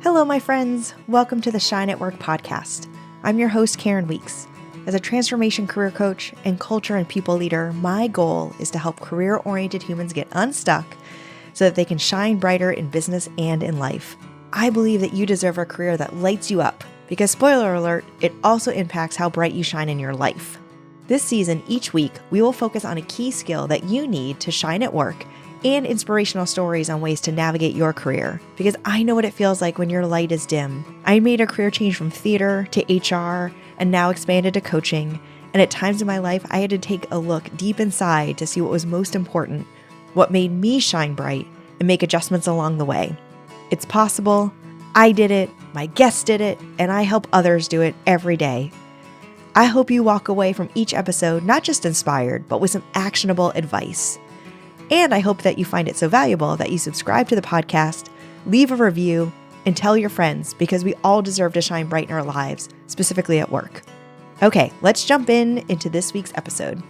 Hello, my friends. Welcome to the Shine at Work podcast. I'm your host, Karen Weeks. As a transformation career coach and culture and people leader, my goal is to help career-oriented humans get unstuck so that they can shine brighter in business and in life. I believe that you deserve a career that lights you up because, spoiler alert, it also impacts how bright you shine in your life. This season, each week, we will focus on a key skill that you need to shine at work and inspirational stories on ways to navigate your career, because I know what it feels like when your light is dim. I made a career change from theater to HR and now expanded to coaching, and at times in my life, I had to take a look deep inside to see what was most important, what made me shine bright, and make adjustments along the way. It's possible. I did it, my guests did it, and I help others do it every day. I hope you walk away from each episode not just inspired, but with some actionable advice. And I hope that you find it so valuable that you subscribe to the podcast, leave a review, and tell your friends, because we all deserve to shine bright in our lives, specifically at work. Okay, let's jump into this week's episode.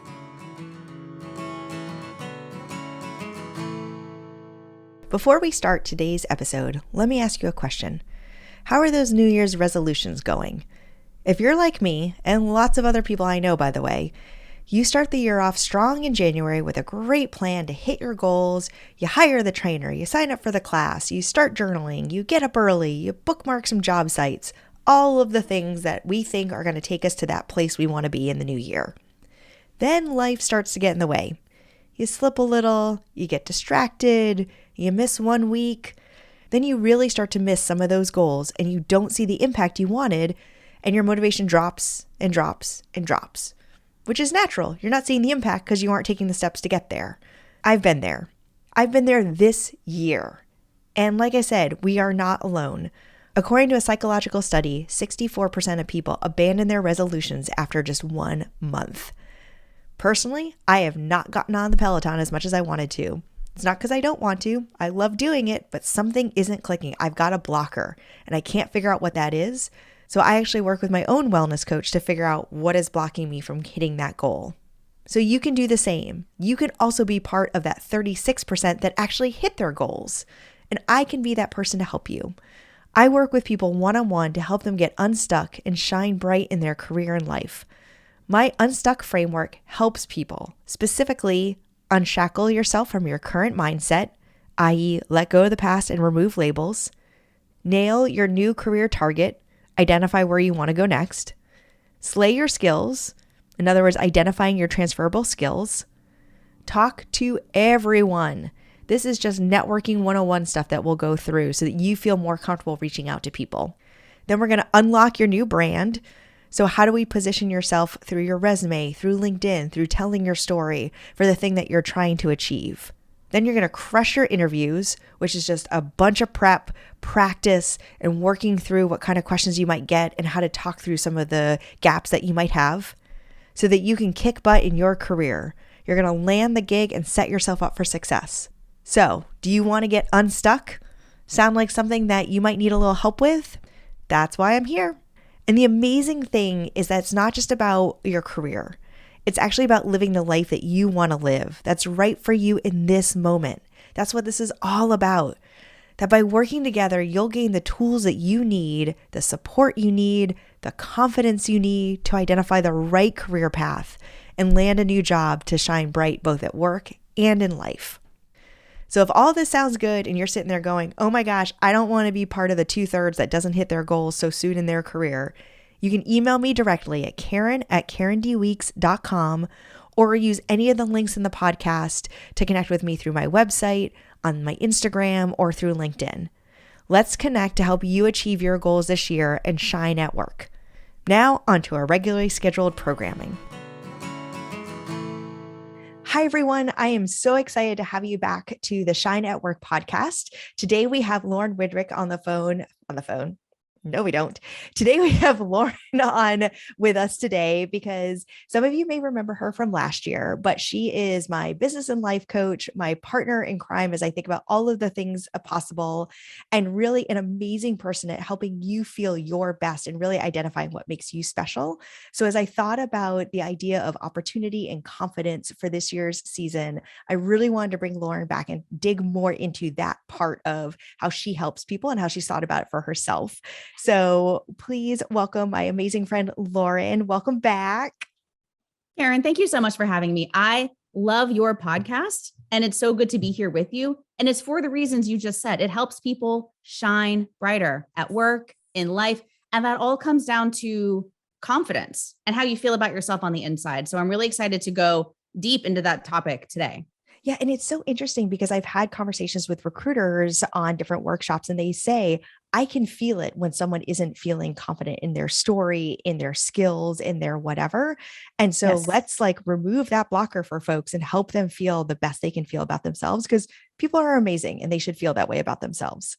Before we start today's episode, let me ask you a question. How are those New Year's resolutions going? If you're like me, and lots of other people I know, by the way, you start the year off strong in January with a great plan to hit your goals. You hire the trainer, you sign up for the class, you start journaling, you get up early, you bookmark some job sites, all of the things that we think are going to take us to that place we want to be in the new year. Then life starts to get in the way. You slip a little, you get distracted, you miss 1 week, then you really start to miss some of those goals and you don't see the impact you wanted, and your motivation drops and drops and drops. Which is natural. You're not seeing the impact because you aren't taking the steps to get there. I've been there. I've been there this year. And like I said, we are not alone. According to a psychological study, 64% of people abandon their resolutions after just 1 month. Personally, I have not gotten on the Peloton as much as I wanted to. It's not because I don't want to. I love doing it, but something isn't clicking. I've got a blocker, and I can't figure out what that is. So I actually work with my own wellness coach to figure out what is blocking me from hitting that goal. So you can do the same. You can also be part of that 36% that actually hit their goals. And I can be that person to help you. I work with people one-on-one to help them get unstuck and shine bright in their career and life. My Unstuck framework helps people specifically unshackle yourself from your current mindset, i.e., let go of the past and remove labels, nail your new career target, identify where you want to go next, slay your skills, in other words, identifying your transferable skills, talk to everyone. This is just networking 101 stuff that we'll go through so that you feel more comfortable reaching out to people. Then we're going to unlock your new brand. So how do we position yourself through your resume, through LinkedIn, through telling your story for the thing that you're trying to achieve? Then you're going to crush your interviews, which is just a bunch of prep, practice, and working through what kind of questions you might get and how to talk through some of the gaps that you might have so that you can kick butt in your career. You're going to land the gig and set yourself up for success. So, do you want to get unstuck? Sound like something that you might need a little help with? That's why I'm here. And the amazing thing is that it's not just about your career. It's actually about living the life that you want to live, that's right for you in this moment. That's what this is all about. That by working together, you'll gain the tools that you need, the support you need, the confidence you need to identify the right career path and land a new job to shine bright both at work and in life. So if all this sounds good and you're sitting there going, oh my gosh, I don't want to be part of the 2/3 that doesn't hit their goals so soon in their career, you can email me directly at karen@karendweeks.com or use any of the links in the podcast to connect with me through my website, on my Instagram, or through LinkedIn. Let's connect to help you achieve your goals this year and shine at work. Now, onto our regularly scheduled programming. Hi, everyone. I am so excited to have you back to the Shine at Work podcast. Today, we have Lauren Widrick on the phone. No, we don't. Today we have Lauren on with us today because some of you may remember her from last year, but she is my business and life coach, my partner in crime as I think about all of the things possible, and really an amazing person at helping you feel your best and really identifying what makes you special. So as I thought about the idea of opportunity and confidence for this year's season, I really wanted to bring Lauren back and dig more into that part of how she helps people and how she's thought about it for herself. So please welcome my amazing friend, Lauren. Welcome back. Karen, thank you so much for having me. I love your podcast and it's so good to be here with you. And it's for the reasons you just said. It helps people shine brighter at work, in life. And that all comes down to confidence and how you feel about yourself on the inside. So I'm really excited to go deep into that topic today. Yeah. And it's so interesting because I've had conversations with recruiters on different workshops and they say, I can feel it when someone isn't feeling confident in their story, in their skills, in their whatever. And so let's like remove that blocker for folks and help them feel the best they can feel about themselves because people are amazing and they should feel that way about themselves.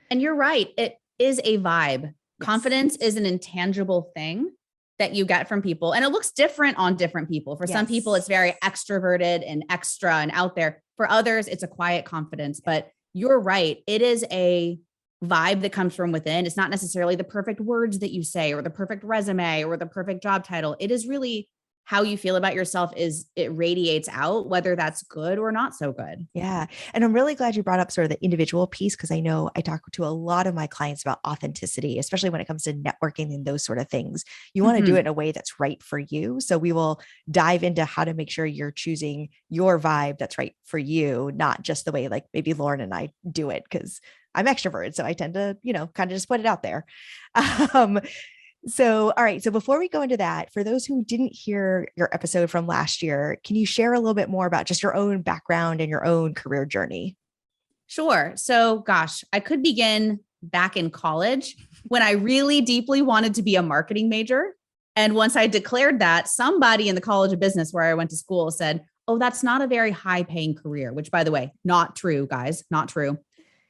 And you're right. It is a vibe. Yes. Confidence is an intangible thing that you get from people. And it looks different on different people. For some people, it's very extroverted and extra and out there. For others, it's a quiet confidence, but you're right. It is a vibe that comes from within. It's not necessarily the perfect words that you say or the perfect resume or the perfect job title. It is really how you feel about yourself it radiates out, whether that's good or not so good. Yeah. And I'm really glad you brought up sort of the individual piece, because I know I talk to a lot of my clients about authenticity, especially when it comes to networking and those sort of things. You want to do it in a way that's right for you. So we will dive into how to make sure you're choosing your vibe that's right for you, not just the way like maybe Lauren and I do it, because I'm extrovert. So I tend to, kind of just put it out there. So, all right. So before we go into that, for those who didn't hear your episode from last year, can you share a little bit more about just your own background and your own career journey? Sure. So gosh, I could begin back in college when I really deeply wanted to be a marketing major. And once I declared that, somebody in the College of Business where I went to school said, oh, that's not a very high paying career, which by the way, not true, guys, not true.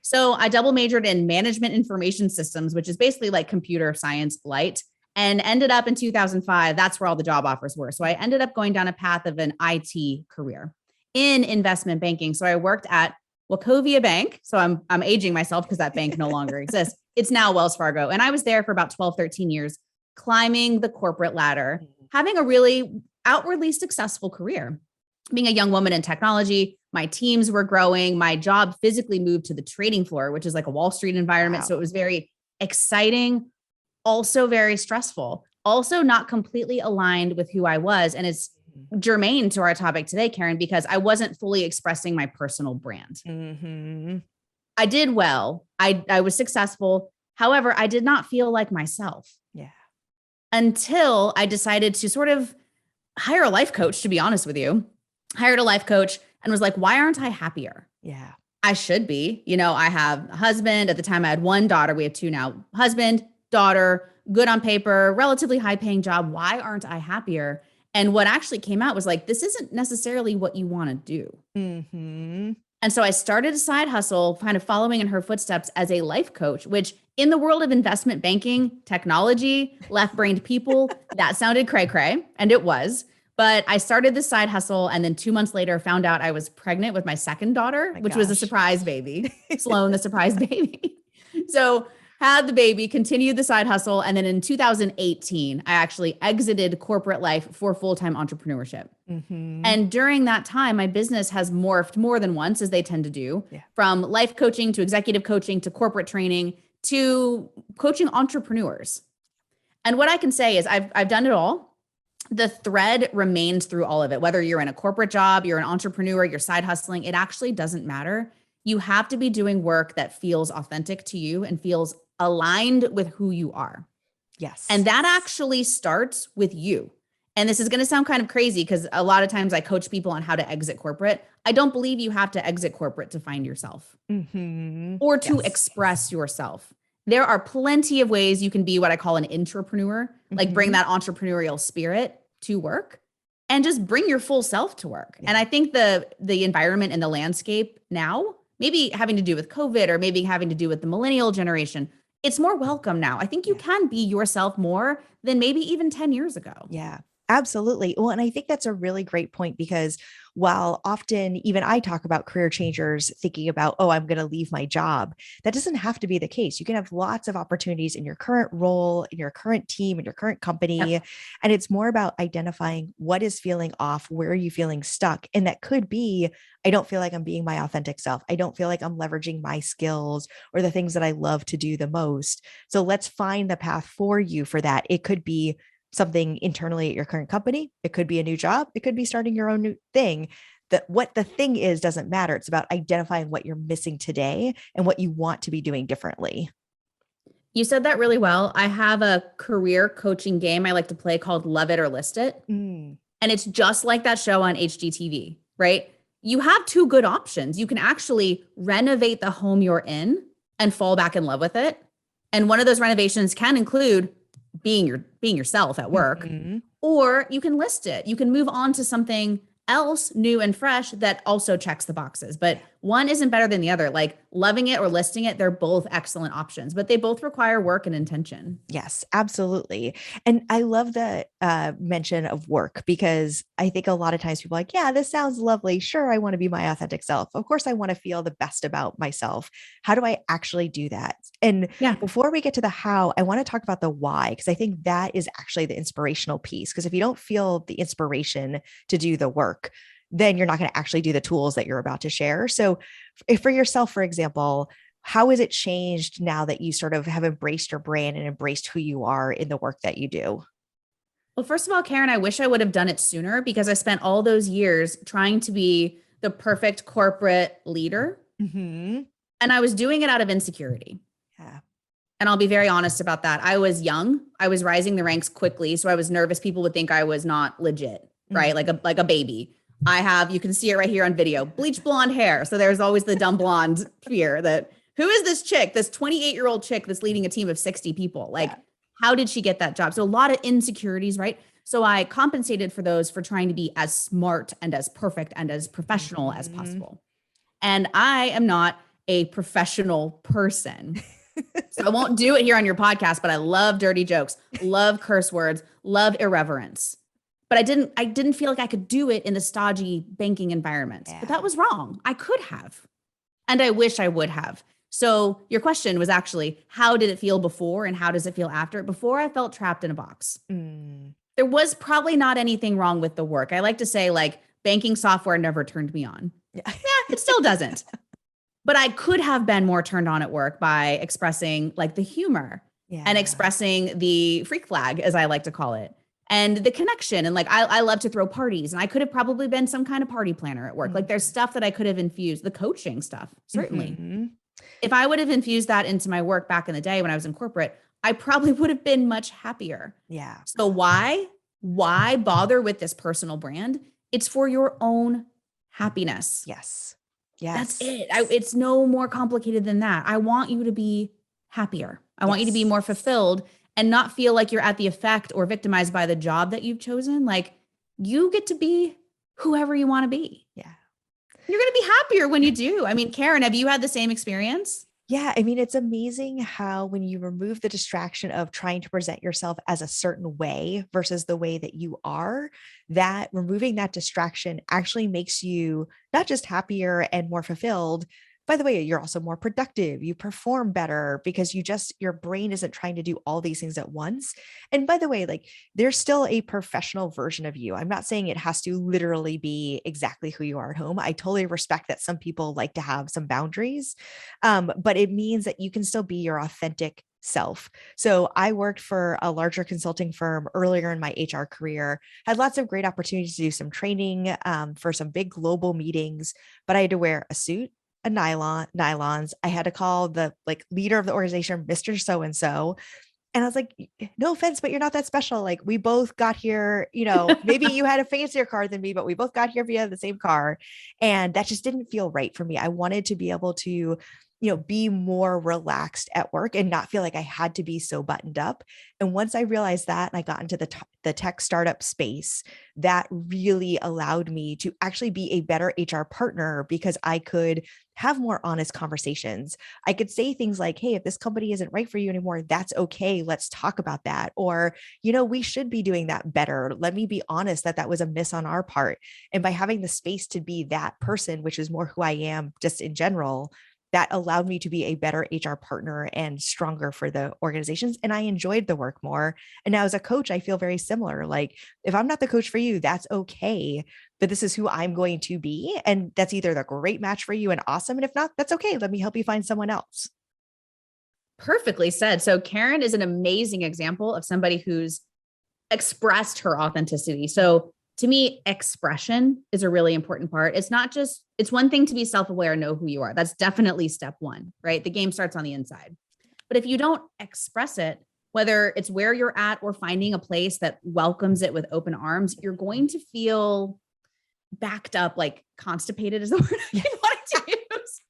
So I double majored in management information systems, which is basically like computer science light, and ended up in 2005. That's where all the job offers were. So I ended up going down a path of an IT career in investment banking. So I worked at Wachovia Bank. So I'm aging myself because that bank no longer exists. It's now Wells Fargo. And I was there for about 12, 13 years, climbing the corporate ladder, having a really outwardly successful career. Being a young woman in technology, my teams were growing. My job physically moved to the trading floor, which is like a Wall Street environment. Wow. So it was very exciting, also very stressful, also not completely aligned with who I was. And it's germane to our topic today, Karen, because I wasn't fully expressing my personal brand. Mm-hmm. I did well. I was successful. However, I did not feel like myself. Yeah. Until I decided to sort of hire a life coach, to be honest with you. Hired a life coach and was like, why aren't I happier? Yeah, I should be. I have a husband. At the time I had one daughter. We have two now. Husband, daughter, good on paper, relatively high paying job. Why aren't I happier? And what actually came out was like, this isn't necessarily what you want to do. Mm-hmm. And so I started a side hustle, kind of following in her footsteps as a life coach, which in the world of investment banking, technology, left-brained people, that sounded cray-cray, and it was. But I started this side hustle and then 2 months later found out I was pregnant with my second daughter, which was a surprise baby, Sloan, the surprise baby. So had the baby, continued the side hustle. And then in 2018, I actually exited corporate life for full-time entrepreneurship. Mm-hmm. And during that time, my business has morphed more than once, as they tend to do, from life coaching to executive coaching to corporate training to coaching entrepreneurs. And what I can say is I've done it all. The thread remains through all of it. Whether you're in a corporate job, you're an entrepreneur, you're side hustling, it actually doesn't matter. You have to be doing work that feels authentic to you and feels aligned with who you are. Yes. And that actually starts with you. And this is going to sound kind of crazy because a lot of times I coach people on how to exit corporate. I don't believe you have to exit corporate to find yourself or to express yourself. There are plenty of ways you can be what I call an intrapreneur, like bring that entrepreneurial spirit to work and just bring your full self to work. Yeah. And I think the environment and the landscape now, maybe having to do with COVID or maybe having to do with the millennial generation, it's more welcome now. I think you can be yourself more than maybe even 10 years ago. Yeah, absolutely. Well, and I think that's a really great point because while often even I talk about career changers thinking about, oh, I'm going to leave my job, that doesn't have to be the case. You can have lots of opportunities in your current role, in your current team, in your current company. Yep. And it's more about identifying what is feeling off, where are you feeling stuck? And that could be, I don't feel like I'm being my authentic self. I don't feel like I'm leveraging my skills or the things that I love to do the most. So let's find the path for you for that. It could be something internally at your current company. It could be a new job. It could be starting your own new thing. That what the thing is doesn't matter. It's about identifying what you're missing today and what you want to be doing differently. You said that really well. I have a career coaching game I like to play called Love It or List It. Mm. And it's just like that show on HGTV, right? You have two good options. You can actually renovate the home you're in and fall back in love with it. And one of those renovations can include being yourself at work, Mm-hmm. or you can list it. You can move on to something else new and fresh that also checks the boxes. But one isn't better than the other. Like loving it or listing it, they're both excellent options, but they both require work and intention. Yes, absolutely. And I love the mention of work because I think a lot of times people are like, yeah, this sounds lovely. Sure, I want to be my authentic self. Of course, I want to feel the best about myself. How do I actually do that? And Yeah. before we get to the how, I want to talk about the why, because I think that is actually the inspirational piece. Because if you don't feel the inspiration to do the work, then you're not going to actually do the tools that you're about to share. So, if for yourself, for example, how has it changed now that you sort of have embraced your brand and embraced who you are in the work that you do? Well, first of all, Karen, I wish I would have done it sooner because I spent all those years trying to be the perfect corporate leader. Mm-hmm. And I was doing it out of insecurity. Yeah. And I'll be very honest about that. I was young. I was rising the ranks quickly. So I was nervous people would think I was not legit, right? Like a baby. I have, you can see it right here on video, bleach blonde hair. So there's always the dumb blonde fear that who is this chick, this 28-year-old chick that's leading a team of 60 people? Like, how did she get that job? So a lot of insecurities, right? So I compensated for those for trying to be as smart and as perfect and as professional as possible. And I am not a professional person. So I won't do it here on your podcast, but I love dirty jokes, love curse words, love irreverence. But I didn't feel like I could do it in a stodgy banking environment. But that was wrong. I could have. And I wish I would have. So your question was actually, how did it feel before and how does it feel after? Before I felt trapped in a box. There was probably not anything wrong with the work. I like to say like banking software never turned me on. Yeah, it still doesn't. But I could have been more turned on at work by expressing like the humor and expressing the freak flag, as I like to call it, and the connection. And like, I love to throw parties and I could have probably been some kind of party planner at work. Like there's stuff that I could have infused, the coaching stuff, certainly. If I would have infused that into my work back in the day when I was in corporate, I probably would have been much happier. Yeah. So why bother with this personal brand? It's for your own happiness. Yes. That's it. It's no more complicated than that. I want you to be happier. I want you to be more fulfilled and not feel like you're at the effect or victimized by the job that you've chosen. Like you get to be whoever you want to be. Yeah. You're going to be happier when you do. I mean, Karen, have you had the same experience? Yeah. I mean, it's amazing how when you remove the distraction of trying to present yourself as a certain way versus the way that you are, that removing that distraction actually makes you not just happier and more fulfilled. By the way, you're also more productive. You perform better because your brain isn't trying to do all these things at once. And by the way, like there's still a professional version of you. I'm not saying it has to literally be exactly who you are at home. I totally respect that some people like to have some boundaries, but it means that you can still be your authentic self. So I worked for a larger consulting firm earlier in my HR career, had lots of great opportunities to do some training for some big global meetings, but I had to wear a suit, a nylons. I had to call the like leader of the organization, Mr. So-and-so. And I was like, no offense, but you're not that special. Like we both got here, maybe you had a fancier car than me, but we both got here via the same car. And that just didn't feel right for me. I wanted to be able to be more relaxed at work and not feel like I had to be so buttoned up. And once I realized that and I got into the tech startup space, that really allowed me to actually be a better HR partner because I could have more honest conversations. I could say things like, hey, if this company isn't right for you anymore, that's okay. Let's talk about that. Or, we should be doing that better. Let me be honest that was a miss on our part. And by having the space to be that person, which is more who I am just in general, that allowed me to be a better HR partner and stronger for the organizations. And I enjoyed the work more. And now as a coach, I feel very similar. Like if I'm not the coach for you, that's okay. But this is who I'm going to be. And that's either the great match for you and awesome. And if not, that's okay. Let me help you find someone else. Perfectly said. So Karen is an amazing example of somebody who's expressed her authenticity. So to me, expression is a really important part. It's not just, it's one thing to be self-aware and know who you are. That's definitely step one, right? The game starts on the inside. But if you don't express it, whether it's where you're at or finding a place that welcomes it with open arms, you're going to feel backed up, like constipated is the word I wanted to use.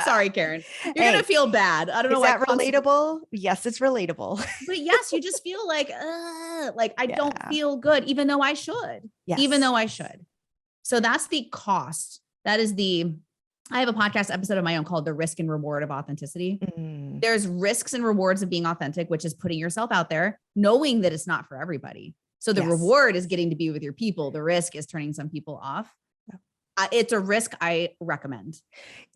Sorry, Karen. You're going to feel bad. I don't know. Is that relatable? Yes, it's relatable. But yes, you just feel like I don't feel good, even though I should. Yes. Even though I should. So that's the cost. I have a podcast episode of my own called The Risk and Reward of Authenticity. Mm. There's risks and rewards of being authentic, which is putting yourself out there, knowing that it's not for everybody. So the reward is getting to be with your people. The risk is turning some people off. It's a risk I recommend.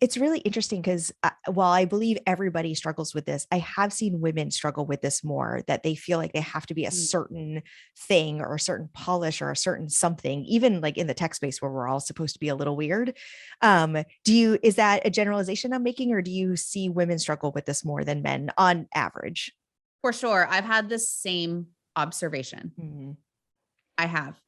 It's really interesting because while I believe everybody struggles with this, I have seen women struggle with this more, that they feel like they have to be a certain thing or a certain polish or a certain something, even like in the tech space where we're all supposed to be a little weird. Is that a generalization I'm making, or do you see women struggle with this more than men on average? For sure. I've had the same observation. Mm-hmm. I have.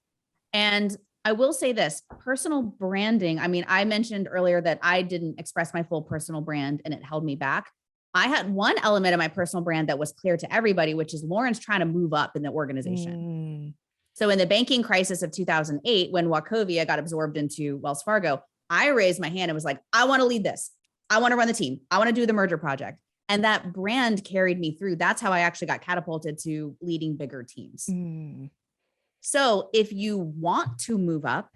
And I will say this, personal branding. I mean, I mentioned earlier that I didn't express my full personal brand and it held me back. I had one element of my personal brand that was clear to everybody, which is Lauren's trying to move up in the organization. So in the banking crisis of 2008, when Wachovia got absorbed into Wells Fargo, I raised my hand and was like, I want to lead this. I want to run the team. I want to do the merger project. And that brand carried me through. That's how I actually got catapulted to leading bigger teams. So if you want to move up,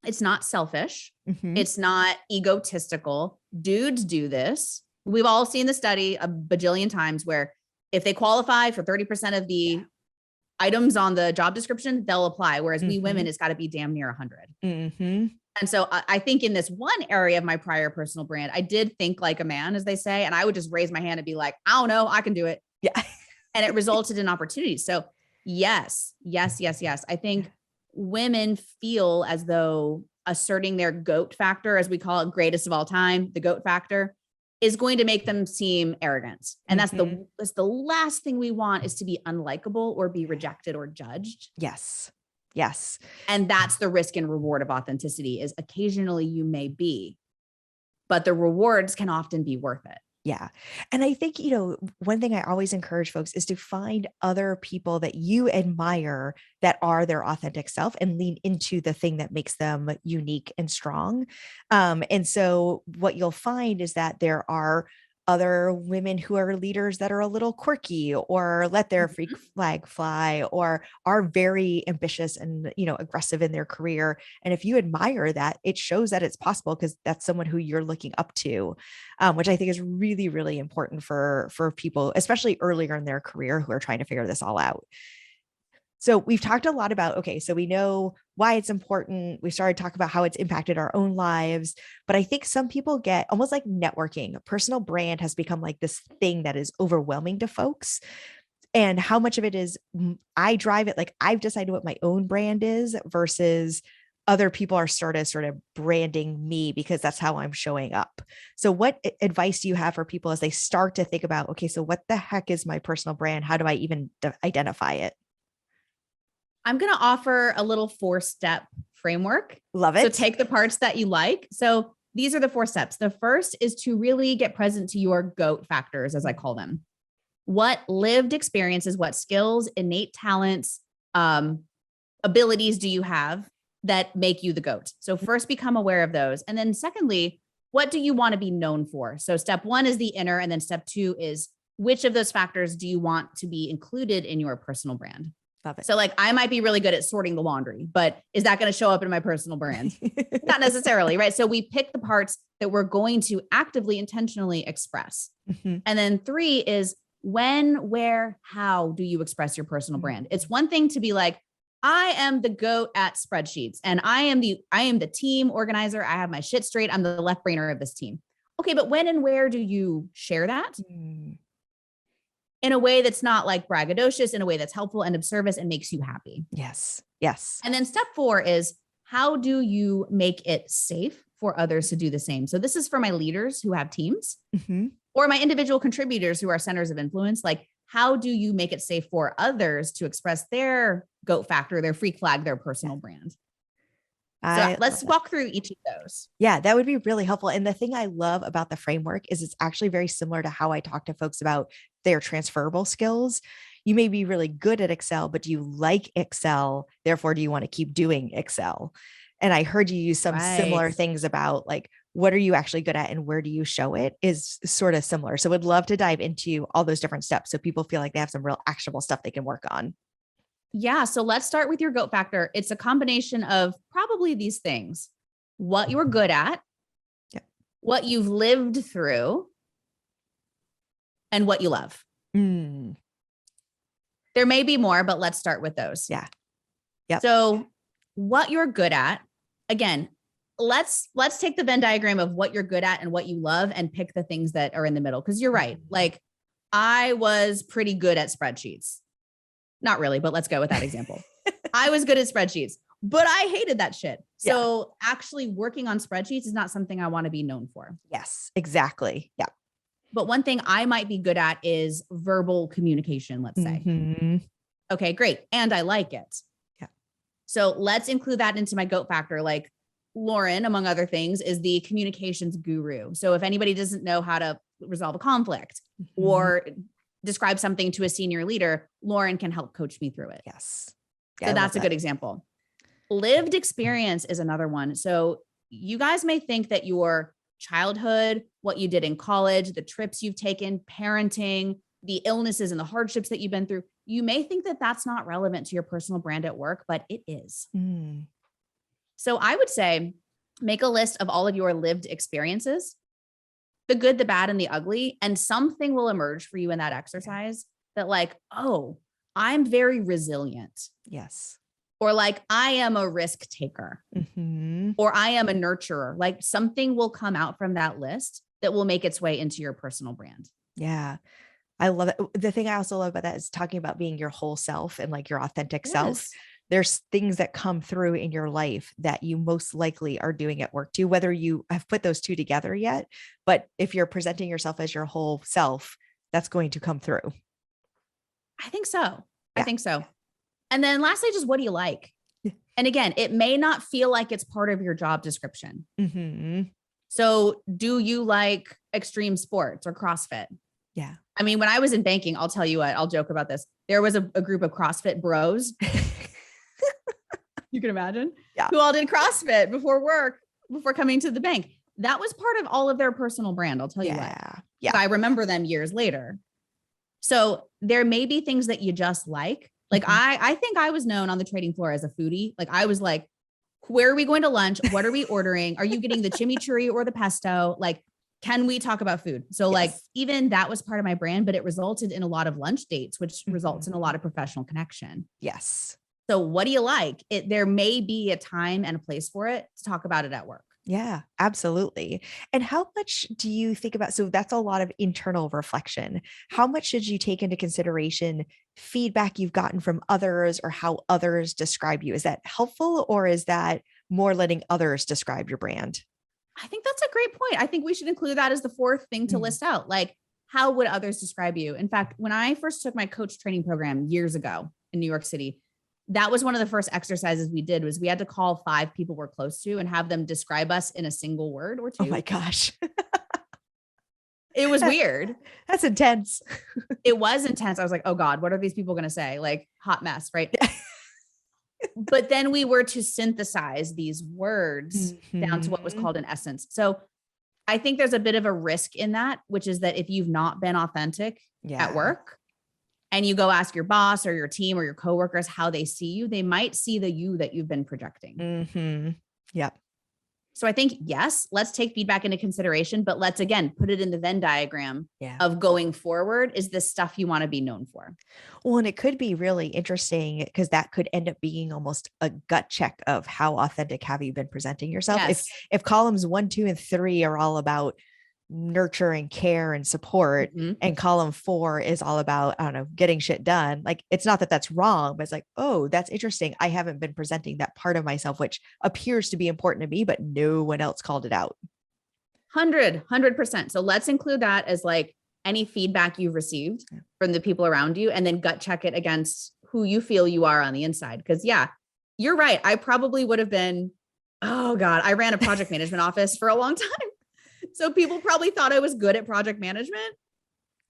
it's not selfish. Mm-hmm. It's not egotistical. Dudes do this. We've all seen the study a bajillion times where if they qualify for 30% of the items on the job description, they'll apply. Whereas we women, it's got to be damn near 100. Mm-hmm. And so I think in this one area of my prior personal brand, I did think like a man, as they say, and I would just raise my hand and be like, I don't know, I can do it. Yeah. And it resulted in opportunities. So yes. I think women feel as though asserting their GOAT factor, as we call it, greatest of all time, the GOAT factor, is going to make them seem arrogant. And that's the last thing we want, is to be unlikable or be rejected or judged. Yes. And that's the risk and reward of authenticity, is occasionally you may be, but the rewards can often be worth it. Yeah. And I think, one thing I always encourage folks is to find other people that you admire that are their authentic self and lean into the thing that makes them unique and strong. And so what you'll find is that there are other women who are leaders that are a little quirky or let their freak flag fly or are very ambitious and, aggressive in their career. And if you admire that, it shows that it's possible because that's someone who you're looking up to, which I think is really, really important for people, especially earlier in their career, who are trying to figure this all out. So we've talked a lot about, okay, so we know why it's important. We started talking about how it's impacted our own lives, but I think some people get almost like networking. Personal brand has become like this thing that is overwhelming to folks. And how much of it is I drive it, like I've decided what my own brand is versus other people are sort of branding me because that's how I'm showing up. So what advice do you have for people as they start to think about, okay, so what the heck is my personal brand? How do I even identify it? I'm going to offer a little 4-step framework. Love it. So take the parts that you like. So these are the 4 steps. The first is to really get present to your GOAT factors, as I call them. What lived experiences, what skills, innate talents, abilities do you have that make you the GOAT? So first become aware of those. And then secondly, what do you want to be known for? So step one is the inner. And then step two is which of those factors do you want to be included in your personal brand? Love it. So like, I might be really good at sorting the laundry, but is that going to show up in my personal brand? Not necessarily, right? So we pick the parts that we're going to actively, intentionally express. Mm-hmm. And then three is when, where, how do you express your personal brand? It's one thing to be like, I am the GOAT at spreadsheets and I am the team organizer. I have my shit straight. I'm the left brainer of this team. Okay. But when and where do you share that? In a way that's not like braggadocious, in a way that's helpful and of service and makes you happy. Yes. Yes. And then step four is how do you make it safe for others to do the same? So this is for my leaders who have teams or my individual contributors who are centers of influence. Like, how do you make it safe for others to express their GOAT factor, their freak flag, their personal brand? So let's walk through each of those. Yeah, that would be really helpful. And the thing I love about the framework is it's actually very similar to how I talk to folks about their transferable skills. You may be really good at Excel, but do you like Excel? Therefore, do you want to keep doing Excel? And I heard you use some similar things about like, what are you actually good at and where do you show it is sort of similar. So would love to dive into all those different steps so people feel like they have some real actionable stuff they can work on. Yeah. So let's start with your GOAT factor. It's a combination of probably these things: what you're good at, what you've lived through, and what you love. There may be more, but let's start with those. Yeah. Yep. So what you're good at, again, let's take the Venn diagram of what you're good at and what you love and pick the things that are in the middle. Cause you're right. Like, I was pretty good at spreadsheets. Not really, but let's go with that example. I was good at spreadsheets, but I hated that shit. So actually working on spreadsheets is not something I want to be known for. Yes, exactly. Yeah. But one thing I might be good at is verbal communication, let's say. Okay, great. And I like it. Yeah. So let's include that into my GOAT factor. Like Lauren, among other things, is the communications guru. So if anybody doesn't know how to resolve a conflict or describe something to a senior leader, Lauren can help coach me through it. Yes. Yeah, so that's a good example. Lived experience is another one. So you guys may think that your childhood, what you did in college, the trips you've taken, parenting, the illnesses and the hardships that you've been through, you may think that that's not relevant to your personal brand at work, but it is. So I would say make a list of all of your lived experiences, the good, the bad, and the ugly. And something will emerge for you in that exercise that like, oh, I'm very resilient. Yes. Or like, I am a risk taker or I am a nurturer. Like something will come out from that list that will make its way into your personal brand. Yeah. I love it. The thing I also love about that is talking about being your whole self and like your authentic self. There's things that come through in your life that you most likely are doing at work too, whether you have put those two together yet. But if you're presenting yourself as your whole self, that's going to come through. I think so. I think so. And then lastly, just what do you like? And again, it may not feel like it's part of your job description. So do you like extreme sports or CrossFit? Yeah. I mean, when I was in banking, I'll tell you what, I'll joke about this. There was a group of CrossFit bros. You can imagine who all did CrossFit before work, before coming to the bank. That was part of all of their personal brand. I'll tell you what. Yeah. I remember them years later. So there may be things that you just like. Like I think I was known on the trading floor as a foodie. Like I was like, where are we going to lunch? What are we ordering? Are you getting the chimichurri or the pesto? Like, can we talk about food? So like, even that was part of my brand, but it resulted in a lot of lunch dates, which results in a lot of professional connection. Yes. So what do you like? There may be a time and a place for it to talk about it at work. Yeah, absolutely. And how much do you think about, so that's a lot of internal reflection. How much should you take into consideration feedback you've gotten from others or how others describe you? Is that helpful or is that more letting others describe your brand? I think that's a great point. I think we should include that as the fourth thing to list out. Like, how would others describe you? In fact, when I first took my coach training program years ago in New York City, that was one of the first exercises we did was we had to call 5 people we're close to and have them describe us in a single word or 2. Oh my gosh. It was weird. That's intense. It was intense. I was like, oh God, what are these people going to say? Like hot mess, right? But then we were to synthesize these words down to what was called an essence. So I think there's a bit of a risk in that, which is that if you've not been authentic at work and you go ask your boss or your team or your coworkers how they see you, they might see the you that you've been projecting. Mm-hmm. Yep. So I think, yes, let's take feedback into consideration, but let's again, put it in the Venn diagram of going forward. Is this stuff you want to be known for? Well, and it could be really interesting because that could end up being almost a gut check of how authentic have you been presenting yourself. Yes. If columns 1, 2, and 3 are all about nurture and care and support, and column 4 is all about, I don't know, getting shit done. Like, it's not that that's wrong, but it's like, oh, that's interesting. I haven't been presenting that part of myself, which appears to be important to me, but no one else called it out. 100%. So let's include that as like any feedback you've received from the people around you, and then gut check it against who you feel you are on the inside. Cause you're right. I probably would have been, oh God, I ran a project management office for a long time. So people probably thought I was good at project management.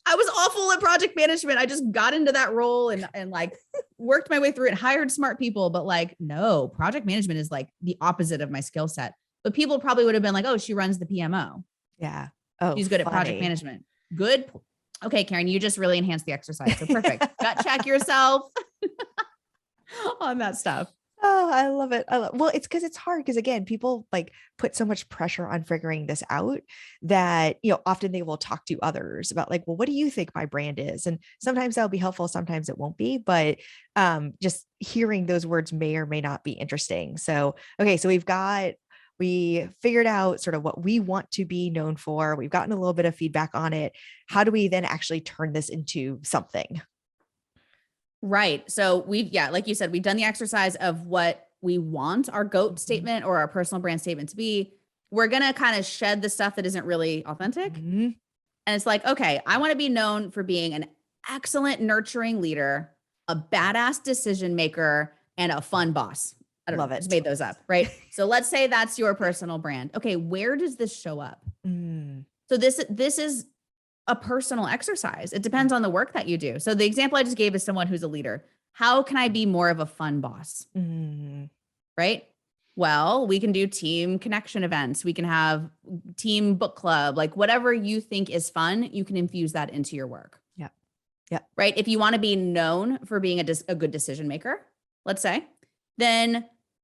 I was awful at project management. I just got into that role and like worked my way through it, hired smart people, but like, no, project management is like the opposite of my skill set. But people probably would have been like, oh, she runs the PMO. Yeah. Oh, she's good at project management. Good. Okay, Karen, you just really enhanced the exercise. So perfect. Gut check yourself on that stuff. Oh, I love it. Well, it's because it's hard because, again, people like put so much pressure on figuring this out that, often they will talk to others about like, well, what do you think my brand is? And sometimes that'll be helpful. Sometimes it won't be, but just hearing those words may or may not be interesting. So, okay. So we figured out sort of what we want to be known for. We've gotten a little bit of feedback on it. How do we then actually turn this into something? Right. So like you said, we've done the exercise of what we want our GOAT statement or our personal brand statement to be. We're going to kind of shed the stuff that isn't really authentic. And it's like, okay, I want to be known for being an excellent nurturing leader, a badass decision maker, and a fun boss. I don't know. Just made those up. Right. So let's say that's your personal brand. Okay. Where does this show up? So this is a personal exercise. It depends on the work that you do. So the example I just gave is someone who's a leader. How can I be more of a fun boss? Right? Well, we can do team connection events. We can have team book club, like whatever you think is fun, you can infuse that into your work. Yeah. Right. If you want to be known for being a good decision maker, let's say, then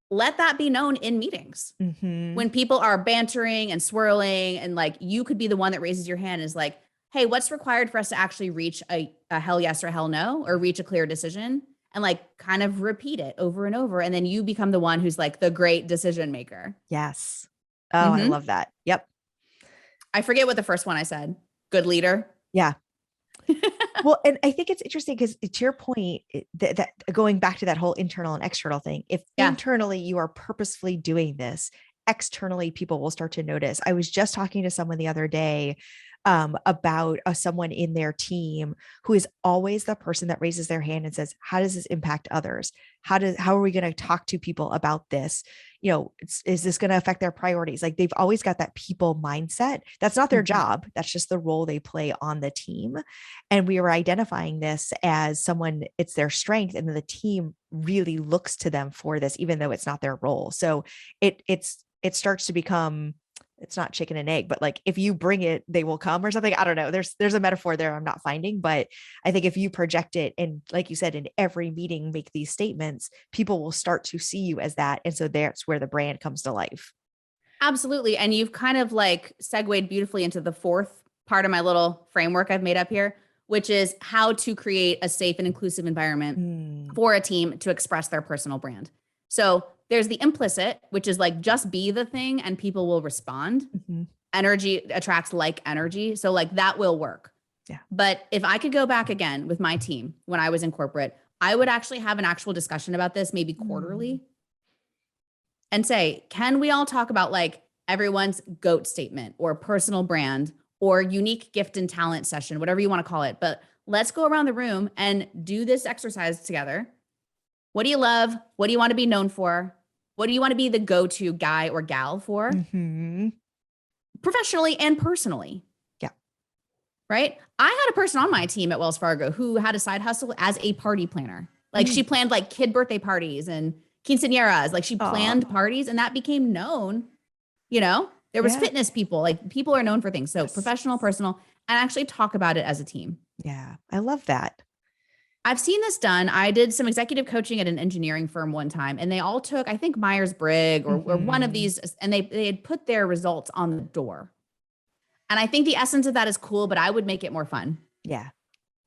let that be known in meetings. When people are bantering and swirling, and like, you could be the one that raises your hand and is like, hey, what's required for us to actually reach a hell yes or hell no, or reach a clear decision, and like kind of repeat it over and over. And then you become the one who's like the great decision maker. Yes. Oh, I love that. Yep. I forget what the first one I said. Good leader. Yeah. Well, and I think it's interesting because to your point, that going back to that whole internal and external thing, if internally you are purposefully doing this, externally people will start to notice. I was just talking to someone the other day about someone in their team who is always the person that raises their hand and says, how does this impact others? How are we going to talk to people about this? Is this going to affect their priorities? Like, they've always got that people mindset. That's not their job. That's just the role they play on the team. And we were identifying this as someone, it's their strength, and the team really looks to them for this, even though it's not their role. So it starts to become, it's not chicken and egg, but like, if you bring it, they will come or something. I don't know. There's a metaphor there I'm not finding, but I think if you project it, and like you said, in every meeting, make these statements, people will start to see you as that. And so that's where the brand comes to life. Absolutely. And you've kind of like segued beautifully into the fourth part of my little framework I've made up here, which is how to create a safe and inclusive environment for a team to express their personal brand. So there's the implicit, which is like, just be the thing and people will respond. Energy attracts like energy. So like, that will work. Yeah. But if I could go back again with my team when I was in corporate, I would actually have an actual discussion about this, maybe quarterly, and say, can we all talk about like everyone's GOAT statement or personal brand or unique gift and talent session, whatever you want to call it. But let's go around the room and do this exercise together. What do you love? What do you want to be known for? What do you want to be the go-to guy or gal for? Professionally and personally. Yeah. Right? I had a person on my team at Wells Fargo who had a side hustle as a party planner. Like, she planned like kid birthday parties and quinceañeras. Like, she planned parties, and that became known, There was Yeah. fitness people, like people are known for things. So Yes. professional, personal, and actually talk about it as a team. Yeah. I love that. I've seen this done. I did some executive coaching at an engineering firm one time, and they all took, I think, Myers-Briggs or one of these, and they had put their results on the door. And I think the essence of that is cool, but I would make it more fun. Yeah.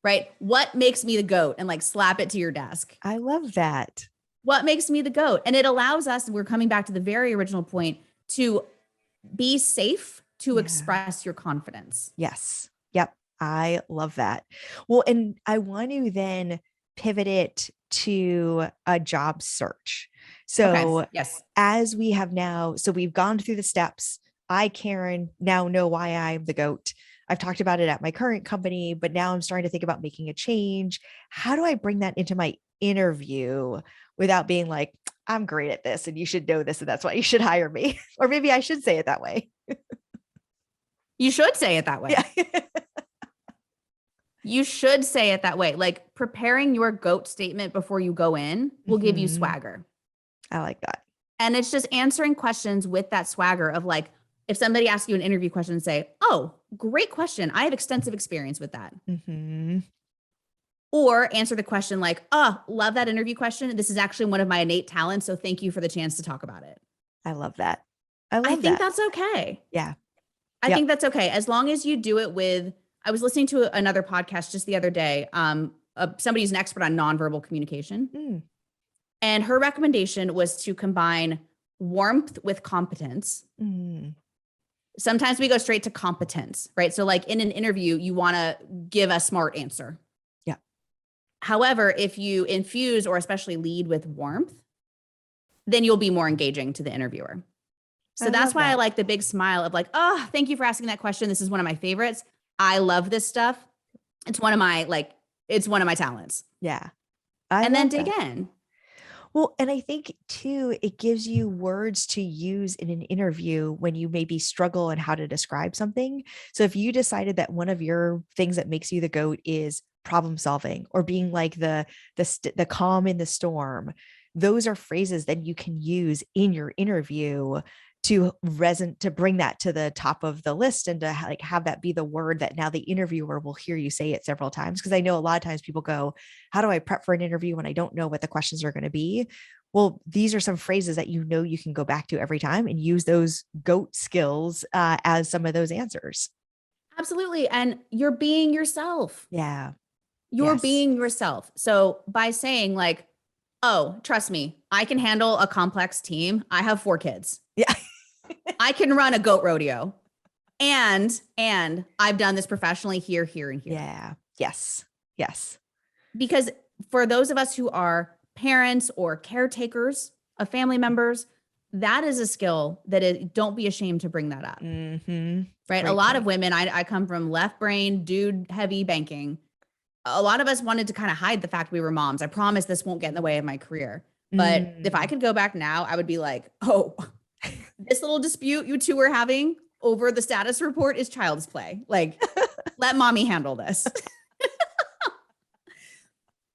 Right? What makes me the GOAT? And like slap it to your desk. I love that. What makes me the GOAT? And it allows us, we're coming back to the very original point, to be safe to express your confidence. Yes. Yep. I love that. Well, and I want to then pivot it to a job search. So Okay. Yes. as we have now, so we've gone through the steps. I, Karen, now know why I'm the GOAT. I've talked about it at my current company, but now I'm starting to think about making a change. How do I bring that into my interview without being like, I'm great at this and you should know this and that's why you should hire me? Or maybe I should say it that way. You should say it that way. Yeah. You should say it that way. Like preparing your GOAT statement before you go in will give you swagger. I like that. And it's just answering questions with that swagger of like, if somebody asks you an interview question, say, oh, great question. I have extensive experience with that. Or answer the question like, oh, love that interview question. This is actually one of my innate talents. So thank you for the chance to talk about it. I love that. I think that's okay. Yeah. I think that's okay. As long as you do it with, I was listening to another podcast just the other day. Somebody who's an expert on nonverbal communication. And her recommendation was to combine warmth with competence. Sometimes we go straight to competence, right? So like in an interview, you want to give a smart answer. Yeah. However, if you infuse or especially lead with warmth, then you'll be more engaging to the interviewer. So that's why I like the big smile of like, oh, thank you for asking that question. This is one of my favorites. I love this stuff. It's one of my talents. Yeah. And then dig in. Well, and I think too, it gives you words to use in an interview when you maybe struggle on how to describe something. So if you decided that one of your things that makes you the GOAT is problem solving or being like the calm in the storm, those are phrases that you can use in your interview to bring that to the top of the list and to like have that be the word that now the interviewer will hear you say it several times. Cause I know a lot of times people go, how do I prep for an interview when I don't know what the questions are going to be? Well, these are some phrases that you can go back to every time and use those GOAT skills as some of those answers. Absolutely. And you're being yourself. Yeah. You're being yourself. So by saying like, oh, trust me, I can handle a complex team. I have 4 kids. Yeah. I can run a goat rodeo and I've done this professionally here, and here. Yeah. Yes. Yes. Because for those of us who are parents or caretakers of family members, that is a skill that don't be ashamed to bring that up. Right. Great a lot point. Of women, I come from left brain, dude heavy banking. A lot of us wanted to kind of hide the fact we were moms. I promise this won't get in the way of my career. But if I could go back now, I would be like, oh, this little dispute you two are having over the status report is child's play. Like, let mommy handle this.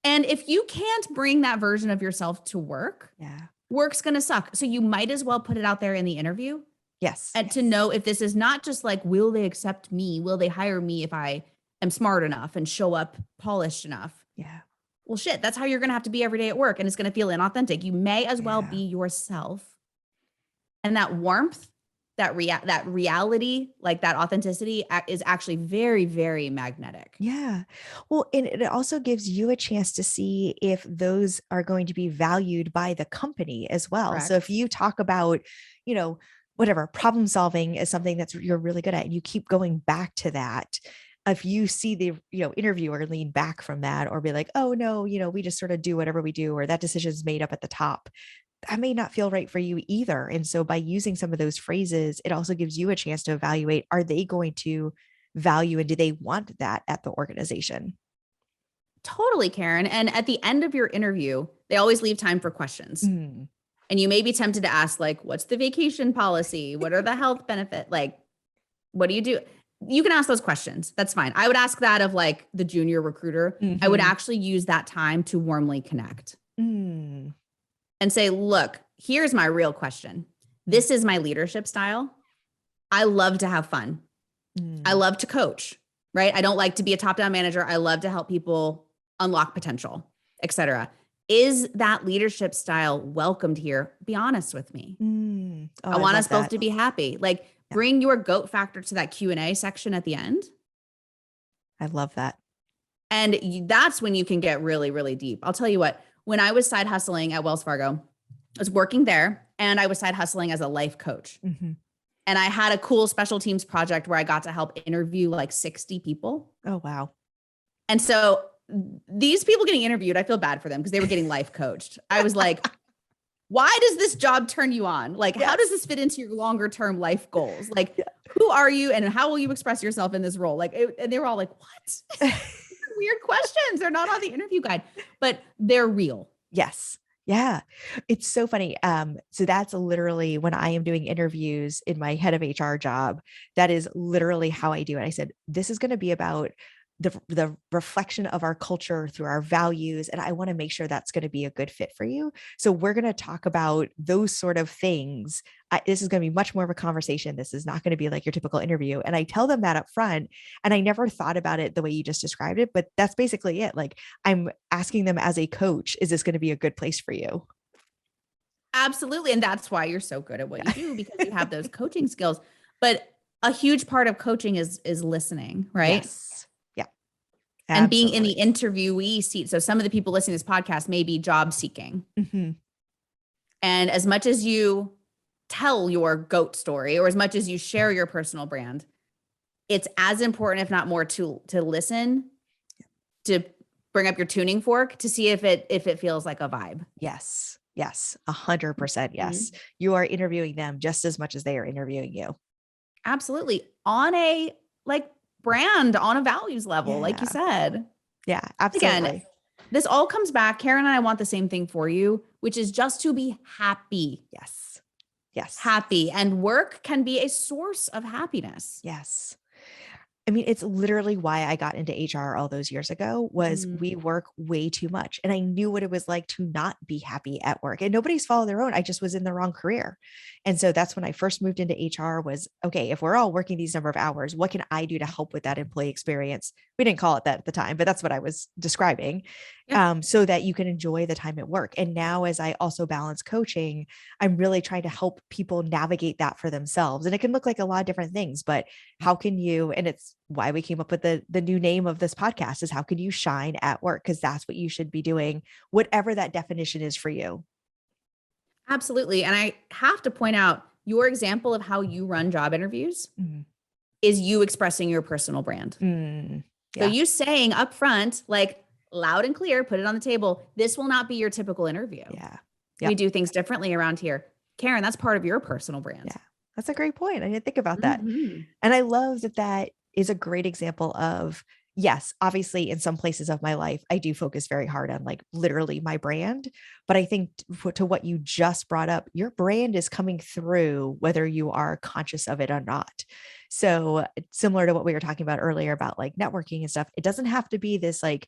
And if you can't bring that version of yourself to work, work's going to suck. So you might as well put it out there in the interview. Yes. And to know if this is not just like, will they accept me? Will they hire me if I am smart enough and show up polished enough? Yeah. Well, shit, that's how you're going to have to be every day at work. And it's going to feel inauthentic. You may as well be yourself. And that warmth, that reality, like that authenticity is actually very, very magnetic. Yeah. Well, and it also gives you a chance to see if those are going to be valued by the company as well. Correct. So if you talk about, whatever, problem solving is something you're really good at, and you keep going back to that. If you see the, interviewer lean back from that or be like, oh no, we just sort of do whatever we do, or that decision is made up at the top, that may not feel right for you either. And so by using some of those phrases, it also gives you a chance to evaluate, are they going to value and do they want that at the organization? Totally, Karen. And at the end of your interview, they always leave time for questions. And you may be tempted to ask, like, what's the vacation policy? What are the health benefits? Like, what do you do? You can ask those questions. That's fine. I would ask that of like the junior recruiter. I would actually use that time to warmly connect and say, look, here's my real question. This is my leadership style. I love to have fun. I Mm. love to coach, right? I don't like to be a top-down manager. I love to help people unlock potential, et cetera. Is that leadership style welcomed here? Be honest with me. Mm. Oh, I I want us love both that. to be happy. Like Yeah, bring your goat factor to that Q&A section at the end. I love that. And that's when you can get really, really deep. I'll tell you what, when I was side hustling at Wells Fargo, I was working there and I was side hustling as a life coach. Mm-hmm. And I had a cool special teams project where I got to help interview like 60 people. Oh, wow. And so these people getting interviewed, I feel bad for them because they were getting life coached. I was like, why does this job turn you on? Like, how does this fit into your longer term life goals? Like, who are you and how will you express yourself in this role? Like, and they were all like, what? Weird questions. They're not on the interview guide, but they're real. Yes. Yeah. It's so funny. So that's literally when I am doing interviews in my head of HR job, that is literally how I do it. I said, this is going to be about the reflection of our culture through our values. And I want to make sure that's going to be a good fit for you. So we're going to talk about those sort of things. This is going to be much more of a conversation. This is not going to be like your typical interview. And I tell them that up front. And I never thought about it the way you just described it, but that's basically it. Like I'm asking them as a coach, is this going to be a good place for you? Absolutely. And that's why you're so good at what you do because you have those coaching skills. But a huge part of coaching is listening, right? Yes. Yeah. And being in Absolutely. the interviewee seat. So some of the people listening to this podcast may be job seeking. Mm-hmm. And as much as you tell your GOAT story or as much as you share your personal brand, it's as important, if not more, to listen, to bring up your tuning fork to see if it feels like a vibe. Yes. Yes. 100%. Yes. Mhm. You are interviewing them just as much as they are interviewing you. Absolutely. On a like brand, on a values level, like you said. Yeah, Again, absolutely. this all comes back. Karen and I want the same thing for you, which is just to be happy. Yes. Yes. Happy. And work can be a source of happiness. Yes. I mean, it's literally why I got into HR all those years ago was we work way too much. And I knew what it was like to not be happy at work and nobody's followed their own. I just was in the wrong career. And so that's when I first moved into HR was, okay, if we're all working these number of hours, what can I do to help with that employee experience? We didn't call it that at the time, but that's what I was describing. Yeah. So that you can enjoy the time at work. And now as I also balance coaching, I'm really trying to help people navigate that for themselves. And it can look like a lot of different things, but how can you, and it's why we came up with the new name of this podcast is how can you shine at work? Because that's what you should be doing, whatever that definition is for you. Absolutely. And I have to point out your example of how you run job interviews Mm. is you expressing your personal brand. Mm. So Yeah. you saying up front, like loud and clear, put it on the table. This will not be your typical interview. Yeah. We do things differently around here. Karen, that's part of your personal brand. Yeah. That's a great point. I didn't think about that. Mhm. And I love that that is a great example of, yes, obviously in some places of my life, I do focus very hard on like literally my brand. But I think to what you just brought up, your brand is coming through whether you are conscious of it or not. So similar to what we were talking about earlier about like networking and stuff, it doesn't have to be this like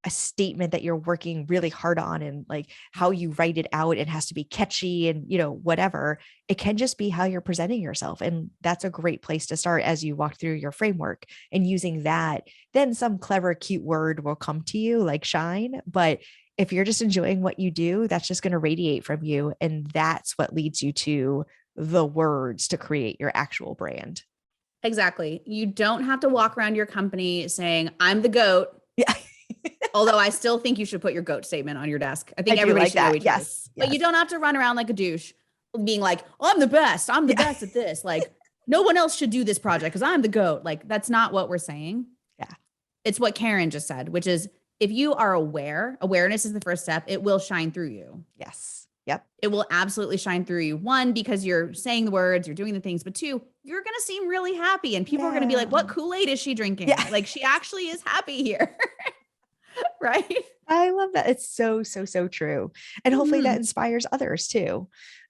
a statement that you're working really hard on and like how you write it out. It has to be catchy and, you know, whatever. It can just be how you're presenting yourself. And that's a great place to start as you walk through your framework and using that, then some clever, cute word will come to you like shine. But if you're just enjoying what you do, that's just going to radiate from you. And that's what leads you to the words to create your actual brand. Exactly. You don't have to walk around your company saying, I'm the GOAT. Yeah. Although I still think you should put your GOAT statement on your desk. I think I everybody like should know that. each other. Yes. But you don't have to run around like a douche being like, oh, I'm the best. I'm the best at this. Like no one else should do this project because I'm the GOAT. Like that's not what we're saying. Yeah. It's what Karen just said, which is if you are aware, awareness is the first step. It will shine through you. Yes. Yep. It will absolutely shine through you. One, because you're saying the words, you're doing the things, but two, you're going to seem really happy and people are going to be like, what Kool-Aid is she drinking? Yeah. Like she actually is happy here. Right. I love that. It's so, so, so true. And hopefully that inspires others too.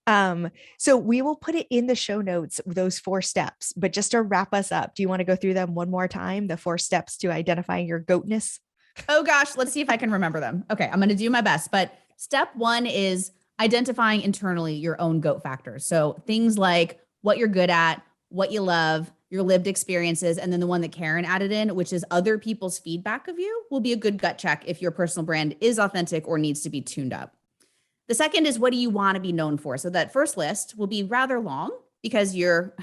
So we will put it in the show notes, those 4 steps, but just to wrap us up, do you want to go through them one more time? The 4 steps to identifying your goatness? Oh gosh, let's see if I can remember them. Okay. I'm going to do my best, but step 1 is identifying internally your own GOAT factors. So things like what you're good at, what you love, your lived experiences, and then the one that Karen added in, which is other people's feedback of you, will be a good gut check if your personal brand is authentic or needs to be tuned up. The second is, what do you want to be known for? So that first list will be rather long because you're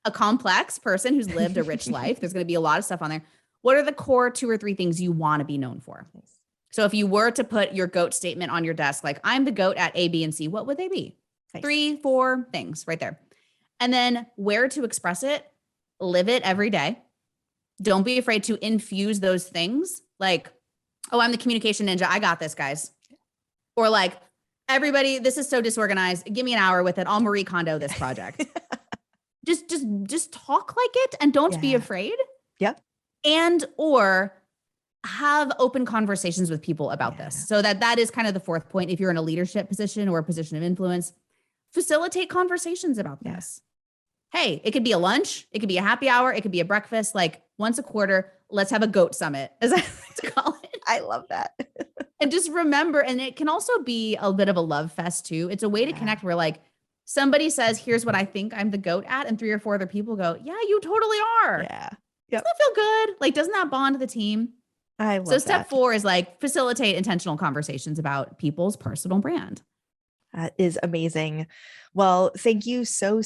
a complex person who's lived a rich life. There's going to be a lot of stuff on there. What are the core 2 or 3 things you want to be known for? So if you were to put your GOAT statement on your desk, like I'm the GOAT at A, B, and C, what would they be? Nice. 3, 4 things right there. And then where to express it, live it every day. Don't be afraid to infuse those things like, oh, I'm the communication ninja. I got this, guys. Or like, everybody, this is so disorganized. Give me an hour with it. I'll Marie Kondo this project. just talk like it and don't be afraid. Yep. And or have open conversations with people about this. So that is kind of the fourth point. If you're in a leadership position or a position of influence, facilitate conversations about this. Hey, it could be a lunch. It could be a happy hour. It could be a breakfast. Like once a quarter, let's have a GOAT summit, as I like to call it. I love that. And just remember, and it can also be a bit of a love fest too. It's a way to connect where like somebody says, here's what I think I'm the GOAT at. And 3 or 4 other people go, yeah, you totally are. Yeah. Doesn't that feel good? Like, doesn't that bond the team? I love So step that. 4 is like facilitate intentional conversations about people's personal brand. That is amazing. Well, thank you so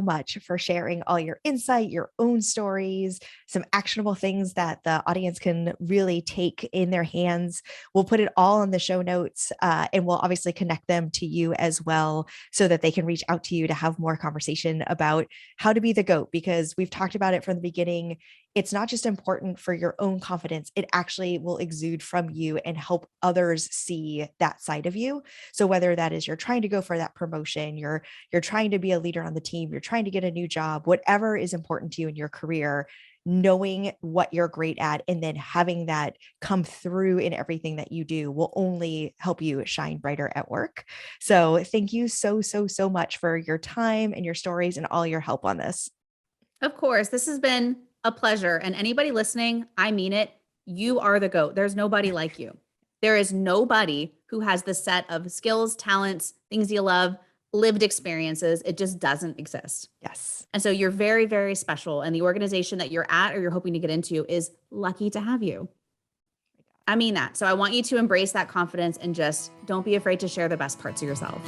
much for sharing all your insight, your own stories, some actionable things that the audience can really take in their hands. We'll put it all in the show notes, and we'll obviously connect them to you as well so that they can reach out to you to have more conversation about how to be the GOAT, because we've talked about it from the beginning. It's not just important for your own confidence. It actually will exude from you and help others see that side of you. So whether that is you're trying to go for that promotion, you're trying to be a leader on the team, you're trying to get a new job, whatever is important to you in your career, knowing what you're great at and then having that come through in everything that you do will only help you shine brighter at work. So thank you so much for your time and your stories and all your help on this. Of course, this has been a pleasure. And anybody listening, I mean it. You are the GOAT. There's nobody like you. There is nobody who has the set of skills, talents, things you love, lived experiences. It just doesn't exist. Yes. And so you're very, very special. And the organization that you're at or you're hoping to get into is lucky to have you. I mean that. So I want you to embrace that confidence and just don't be afraid to share the best parts of yourself.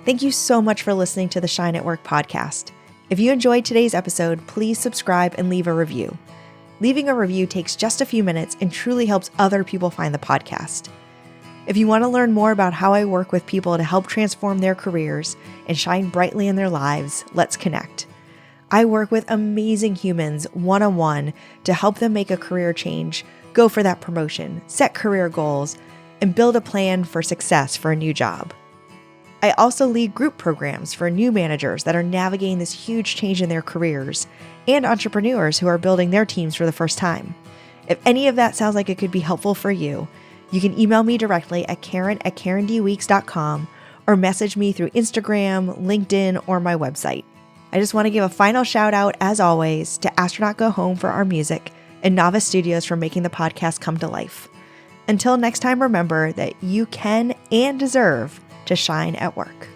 Thank you so much for listening to the Shine at Work podcast. If you enjoyed today's episode, please subscribe and leave a review. Leaving a review takes just a few minutes and truly helps other people find the podcast. If you want to learn more about how I work with people to help transform their careers and shine brightly in their lives, let's connect. I work with amazing humans one-on-one to help them make a career change, go for that promotion, set career goals, and build a plan for success for a new job. I also lead group programs for new managers that are navigating this huge change in their careers and entrepreneurs who are building their teams for the first time. If any of that sounds like it could be helpful for you, you can email me directly at karen@karendweeks.com or message me through Instagram, LinkedIn, or my website. I just want to give a final shout out, as always, to Astronaut Go Home for our music and Novice Studios for making the podcast come to life. Until next time, remember that you can and deserve to shine at work.